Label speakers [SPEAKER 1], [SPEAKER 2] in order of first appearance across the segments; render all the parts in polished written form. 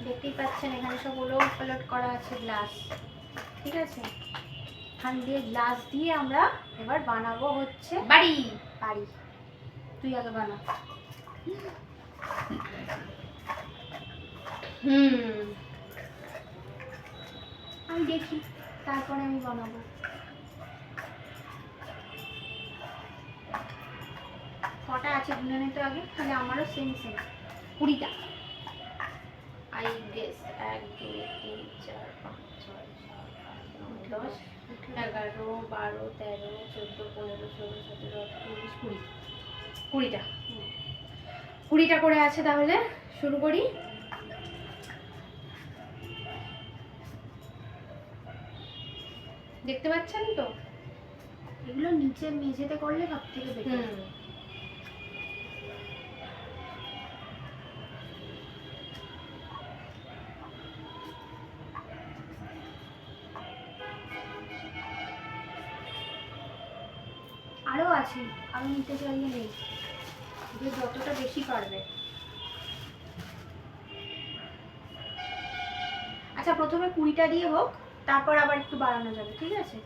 [SPEAKER 1] দেখতেই পাচ্ছেন এখানে সব ওলট পালট করা আছে গ্লাস, ঠিক আছে। এখান দিয়ে গ্লাস দিয়ে আমরা এবার বানাবো হচ্ছে বাড়ি। তুই আগে বানা। আমি দেখি, তারপরে আমি বানাবো। কটা আছে গুনে নিতে আগে, তাহলে আমারও সেম 20টা। আই গেস 1 2 3 4 5 6 7 8 9 10 11 12 13 14 15 16 17 18 19 20টা 20টা করে আছে। তাহলে শুরু করি। দেখতে পাচ্ছেন তো, এগুলো নিচে মেঝেতে করলে সব থেকে বেটার। আরও আছে, আরও নিতে চাইলে নেই, যে যতটা বেশি পারবে। আচ্ছা, প্রথমে 20টা দিয়ে হোক, তারপর আবার একটু বাড়ানো যাবে, ঠিক আছে।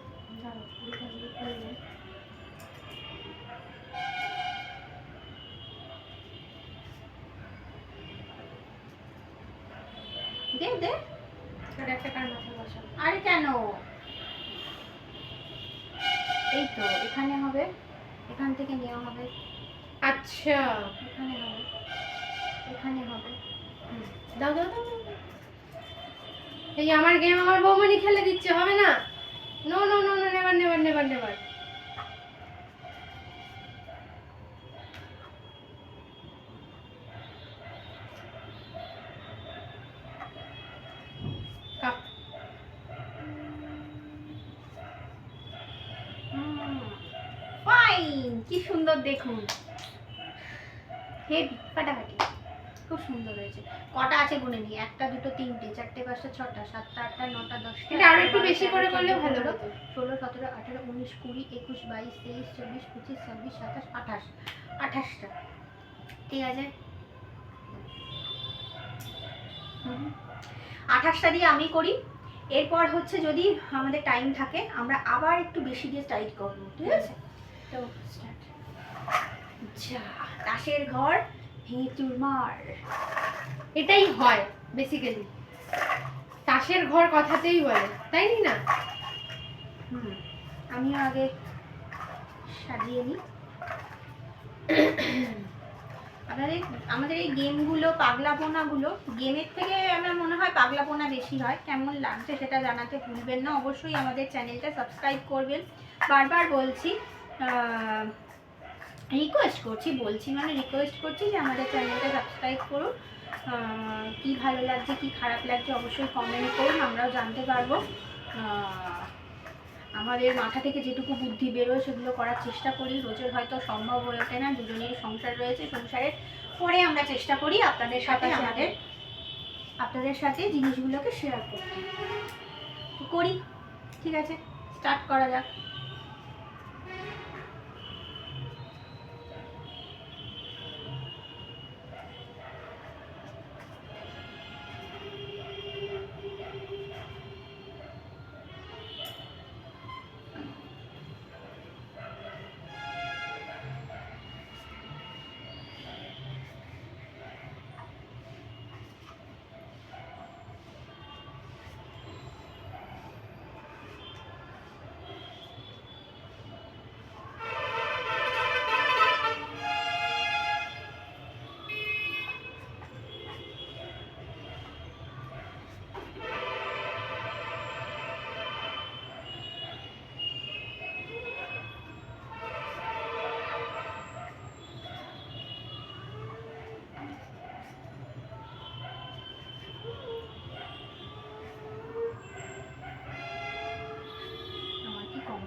[SPEAKER 1] দে দে, একটা কার মাথা বসা। আরে কেন, এই তো এখানে হবে, এখান থেকে নেওয়া হবে। আচ্ছা, এখানে হবে, এখানে হবে। দাও দাও দাও। এই আমার গেম আমার বৌমনি খেলে দিচ্ছে, হবে না। No no no no, never never never never. Fine, কি সুন্দর দেখুন, হেভি ফাটাফাটি, খুব সুন্দর হয়েছে। কটা আছে গুনে নি, 1 2 3 4 5 6 7 8 9 10। এটা আরো একটু বেশি করে করলে ভালো হতো। 16 17 18 19 20 21 22 23 24 25 26 27 28, 28টা, ঠিক আছে। 28টা দিয়ে আমি করি। এরপর হচ্ছে যদি আমাদের টাইম থাকে আমরা আবার একটু বেশি দিয়ে টাইট করবো, ঠিক আছে। তো স্টার্ট। যা তাসের ঘর ভেঙে চুরমার, এটাই হয় বেসিক্যালি, তাসের ঘর কথাতেই বলে, তাই না। আমিও আগে সাজিয়ে নিই। আমাদের এই গেমগুলো, পাগলাপোনাগুলো, গেমের থেকে আমার মনে হয় পাগলাপোনা বেশি হয়। কেমন লাগছে সেটা জানাতে ভুলবেন না। অবশ্যই আমাদের চ্যানেলটা সাবস্ক্রাইব করবেন। বারবার বলছি, রিকোয়েস্ট করছি, রিকোয়েস্ট করছি যে আমাদের চ্যানেলটা সাবস্ক্রাইব করুন। কি ভালো লাগছে, কি খারাপ লাগছে অবশ্যই কমেন্ট করুন, আমরাও জানতে পারবো। আমাদের মাথা থেকে যেটুকু বুদ্ধি বেরোয় সেগুলো করার চেষ্টা করি। রোজের হয়তো সম্ভব হয়ে ওঠে না, দুজনেরই সংসার রয়েছে, সংসারের পরে আমরা চেষ্টা করি আপনাদের সাথে জিনিসগুলোকে শেয়ার করতে। করি, ঠিক আছে, স্টার্ট করা যাক।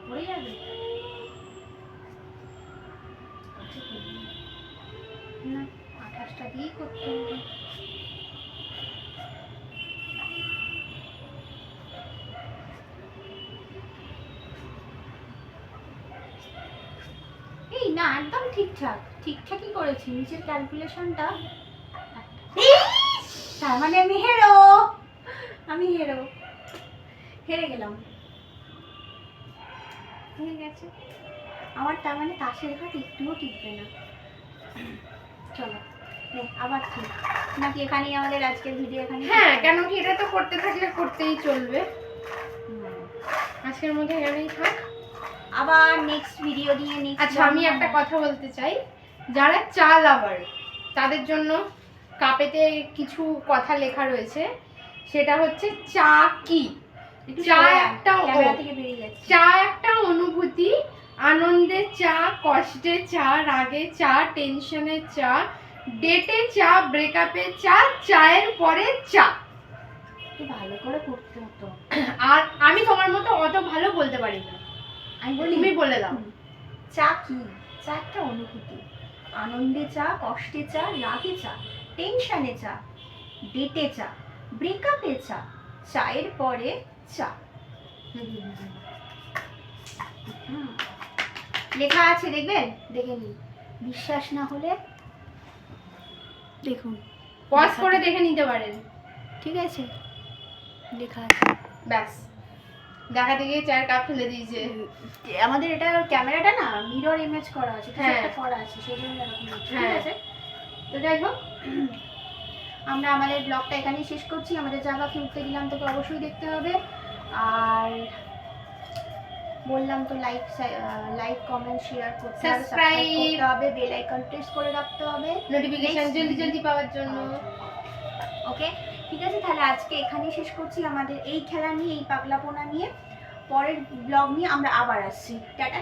[SPEAKER 1] পড়ে যাবে না, 28টা দিয়েই করতে হবে। এই না, একদম ঠিকঠাকই করেছি, নিচের ক্যালকুলেশনটা। তার মানে আমি হেরে গেলাম। ঠিক আছে, আমার তার মানে তাসের ঘাট একটুও টিকবে না। চলো আবার ঠিক নাকি এখানেই আমাদের আজকের ভিডিও এখানে?
[SPEAKER 2] হ্যাঁ, কেন কি এটা তো করতে থাকলে করতেই চলবে। আজকের মধ্যে এখানেই থাক,
[SPEAKER 1] আবার নেক্সট ভিডিও দিয়ে নেক্সট।
[SPEAKER 2] আচ্ছা, আমি একটা কথা বলতে চাই, যারা চা লাভার তাদের জন্য কাপেতে কিছু কথা লেখা রয়েছে। সেটা হচ্ছে চা কি? চা একটা অনুভূতি, আনন্দের চা, কষ্টের চা, রাগে চা, টেনশনের চা, ডেটে চা, ব্রেকআপের চা, চায়ের পরে চা।
[SPEAKER 1] ভালো করে পড়তে হতো।
[SPEAKER 2] আর আমি তোমার মতো অত ভালো বলতে পারি না,
[SPEAKER 1] আমি বলি,
[SPEAKER 2] তুমি বলে দাও।
[SPEAKER 1] চা কি? চা একটা অনুভূতি, আনন্দে চা, কষ্টে চা, রাগে চা, টেনশনে চা, ডেটে চা, ব্রেকআপে চা, চায়ের পরে চা। লেখা আছে, দেখবেন, দেখে নিন। বিশ্বাস না হলে দেখুন,
[SPEAKER 2] পজ করে দেখে নিতে পারেন।
[SPEAKER 1] ঠিক আছে, লেখা আছে।
[SPEAKER 2] ব্যাস, দেখাতে গিয়ে চায়ের কাপ ফেলে দিয়েছে।
[SPEAKER 1] আমাদের এটা ক্যামেরাটা না মিরর ইমেজ করা আছে, একটা করা আছে, সেই জন্য এরকম হচ্ছে। ঠিক আছে, তো যাই হোক, আমরা আমাদের ব্লগটা এখানেই শেষ করছি। আমাদের জায়গা ঘুরতে দিলাম, তোকে অবশ্যই দেখতে হবে। আর বললাম তো লাইক কমেন্ট শেয়ার করতে হবে, সাবস্ক্রাইব করতে হবে, বেল আইকন প্রেস করে রাখতে হবে
[SPEAKER 2] নোটিফিকেশন জলদি পাওয়ার জন্য।
[SPEAKER 1] ওকে, ঠিক আছে, তাহলে আজকে এখানেই শেষ করছি। আমাদের এই খেলা নিয়ে, এই পাগলাপোনা নিয়ে পরের ব্লগ নিয়ে আমরা আবার আসছি। টাটা।